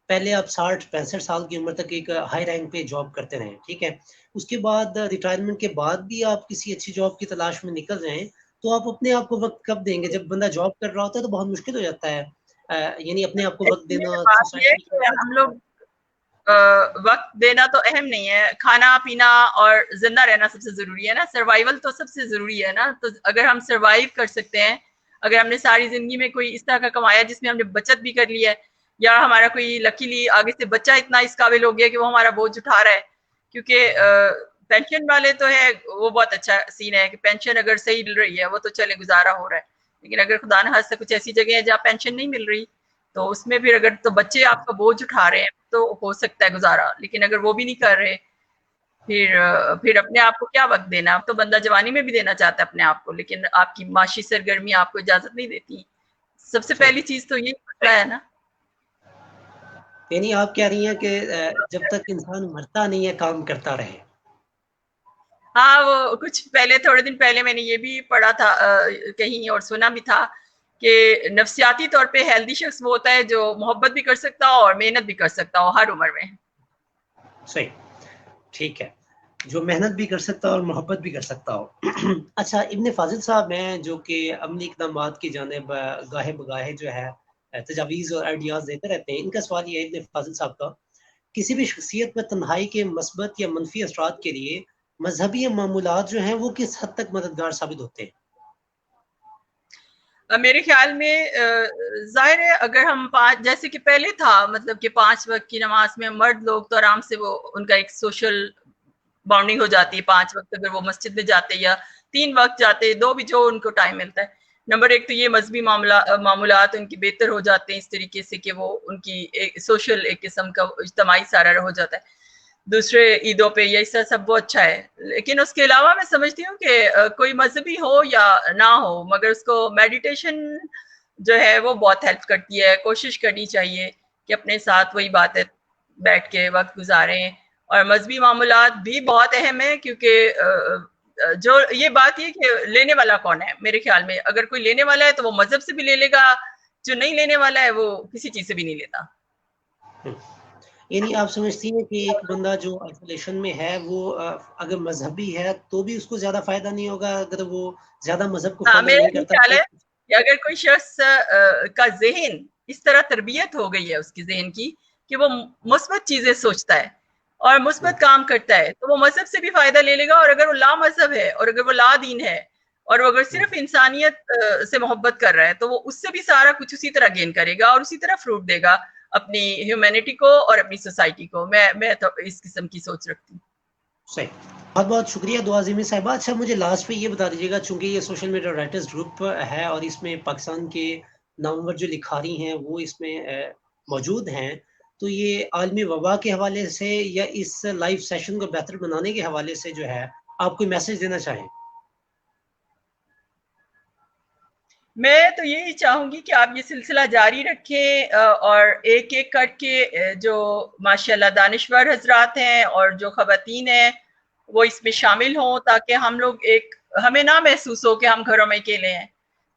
पहले आप 60-65 साल की उम्र तक एक हाई रैंक पे जॉब करते रहें, ठीक है? उसके बाद रिटायरमेंट के बाद भी आप किसी अच्छी जॉब की तलाश में निकल रहे हैं, तो आप अपने आप को वक़्त कब देंगे? जब बंदा जॉब कर रहा होता है तो बहुत मुश्किल हो जाता है। यानी अपने आप को वक़्त इसलिए देना, बात ये है सोसाइटी कि हम लोग अ, वक्त देना तो अहम नहीं है, खाना पीना और जिंदा रहना सबसे जरूरी है ना, सर्वाइवल तो सबसे जरूरी है ना। तो अगर हम सर्वाइव कर सकते हैं, अगर हमने सारी जिंदगी में कोई इस तरह का कमाया जिसमें हमने बचत भी कर ली है, या हमारा कोई लकीली आगे से बच्चा इतना इस काबिल हो गया कि वो हमारा बोझ उठा रहा है, क्योंकि पेंशन वाले तो है, वो बहुत अच्छा सीन है कि पेंशन अगर सही मिल रही है वो तो चले गुजारा हो रहा है। लेकिन अगर खुदा न खास्ता कुछ ऐसी जगह है जहाँ पेंशन नहीं मिल रही, तो उसमें फिर अगर तो बच्चे आपका बोझ उठा रहे हैं तो हो सकता है गुजारा। लेकिन अगर वो भी नहीं कर रहे, फिर अपने आप को क्या वक्त देना। अब तो बंदा जवानी में भी देना चाहता है अपने आप को, लेकिन आपकी माशी सरगर्मी आपको इजाजत नहीं देती। सबसे सही। पहली चीज तो ये मसला है ना। यानी आप कह रही हैं कि जब तक इंसान मरता नहीं है, काम करता रहे। हाँ, वो कुछ पहले, थोड़े दिन पहले मैंने ये भी पढ़ा था कहीं, और सुना भी था कि नफ्सियाती तौर पे हेल्दी शख्स वो होता है जो मोहब्बत भी कर सकता हो और मेहनत भी कर सकता हो हर उम्र में। सही, ठीक है। जो मेहनत भी कर सकता हो और मोहब्बत भी कर सकता हो। अच्छा, इब्न फ़ाज़िल साहब हैं जो कि अमली इक़दामात की जानिब गाहे-बगाहे जो है तजावीज़ और आइडियाज़ देते रहते हैं। इनका सवाल ये है इब्न फ़ाज़िल साहब का, किसी भी शख़्सियत पर तन्हाई के मस्बत या मनफ़ी असरात के लिए मज़हबी मामूलात जो हैं वो किस हद तक मददगार साबित होते हैं? मेरे ख्याल में ज़ाहिर है, अगर हम 5 जैसे कि पहले था, मतलब कि 5 वक़्त की नमाज़ में मर्द लोग तो आराम से वो उनका एक सोशल बॉन्डिंग हो जाती है, 5 वक़्त अगर वो मस्जिद में जाते या 3 वक़्त जाते, 2 भी जो उनको टाइम मिलता है। नंबर एक तो ये मजहबी मामूलात उनकी बेहतर हो जाते हैं इस तरीके से कि वो उनकी सोशल एक किस्म का इज्तमाही सारा हो जाता है। दूसरे ईदों पे ये सब वो अच्छा है, लेकिन उसके अलावा मैं समझती हूँ कि कोई मजहबी हो या ना हो, मगर उसको मेडिटेशन जो है वो बहुत हेल्प करती है। कोशिश करनी चाहिए कि अपने साथ वही बातें बैठ के वक्त गुजारें। और मजहबी मामूलात भी बहुत अहम है, क्योंकि जो ये बात है कि लेने वाला कौन है। मेरे ख्याल में अगर कोई लेने वाला है तो वो मजहब से भी ले लेगा, जो नहीं लेने वाला है वो किसी चीज से भी नहीं लेता। यानी आप समझती हैं कि एक बंदा जो आइसोलेशन में है वो अगर मजहबी है तो भी उसको ज्यादा फायदा नहीं होगा, अगर वो ज्यादा मजहब को फॉलो मेरा नहीं ये करता ख्याल तो? है कि अगर कोई शख्स का जहन इस तरह तरबियत हो गई है उसकी जहन की कि वो मुस्बत चीजें सोचता है और मुस्बत काम करता है, तो वो मजहब से भी फायदा ले लेगा। और अगर वो ला मजहब है और अगर वो ला दीन है और वो अगर सिर्फ इंसानियत से मोहब्बत कर रहा है, तो वो उससे भी सारा कुछ उसी तरह गेन करेगा और उसी तरह फ्रूट देगा अपनी ह्यूमैनिटी को और अपनी सोसाइटी को। मैं तो इस किस्म की सोच रखती हूँ। सही, बहुत बहुत शुक्रिया दुआ अज़ीमी साहिबा। अच्छा, मुझे लास्ट पे ये बता दीजिएगा, चूंकि ये सोशल मीडिया राइटर्स ग्रुप है और इसमें पाकिस्तान के नामवर जो लिखारी हैं वो इसमें मौजूद हैं, तो ये आलमी वबा के हवाले से या इस लाइव सेशन को बेहतर बनाने के हवाले से जो है आप कोई मैसेज देना चाहें? मैं तो यही चाहूंगी कि आप ये सिलसिला जारी रखें और एक एक करके जो माशाल्लाह दानिश्वर हजरात हैं और जो खवातीन हैं वो इसमें शामिल हों, ताकि हम लोग हमें ना महसूस हो कि हम घरों में अकेले हैं,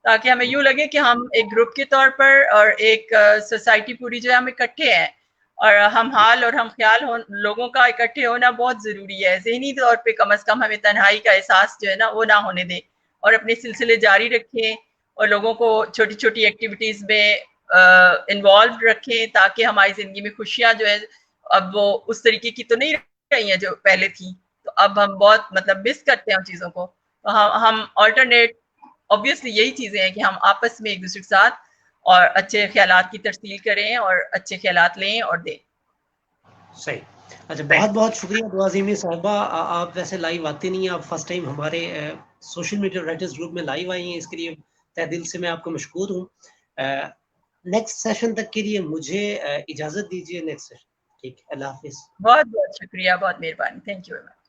ताकि हमें यूं लगे कि हम एक ग्रुप के तौर पर और एक सोसाइटी पूरी जो है हम इकट्ठे हैं। और हम हाल और हम ख्याल लोगों का इकट्ठे होना बहुत जरूरी है। जहनी तौर पे कम से कम हमें तन्हाई का एहसास जो है ना वो ना होने दें और अपने सिलसिले जारी रखें और लोगों को छोटी छोटी एक्टिविटीज में इन्वॉल्व रखें, ताकि हमारी जिंदगी में खुशियां जो है अब वो उस तरीके की तो नहीं रही हैं जो पहले थी। तो अब हम बहुत मतलब मिस करते हैं उन चीजों को। तो हम ऑल्टरनेट ऑब्वियसली यही चीजें हैं कि हम आपस में एक दूसरे के साथ और अच्छे ख्यालात की तरसील करें और अच्छे ख्यालात लें और दें। सही। अच्छा, बहुत बहुत शुक्रिया दुआ अज़ीमी साहिबा। आप वैसे लाइव आते नहीं हैं, आप फर्स्ट टाइम हमारे सोशल मीडिया राइटर्स ग्रुप में लाइव आई हैं, इसके लिए तहे दिल से मैं आपको मशकूर हूँ। नेक्स्ट सेशन तक के लिए मुझे इजाज़त दीजिए। नेक्स्ट सेशन, ठीक है, अल्लाह हाफिज़। बहुत बहुत शुक्रिया, बहुत मेहरबानी, थैंक यू वेरी मच।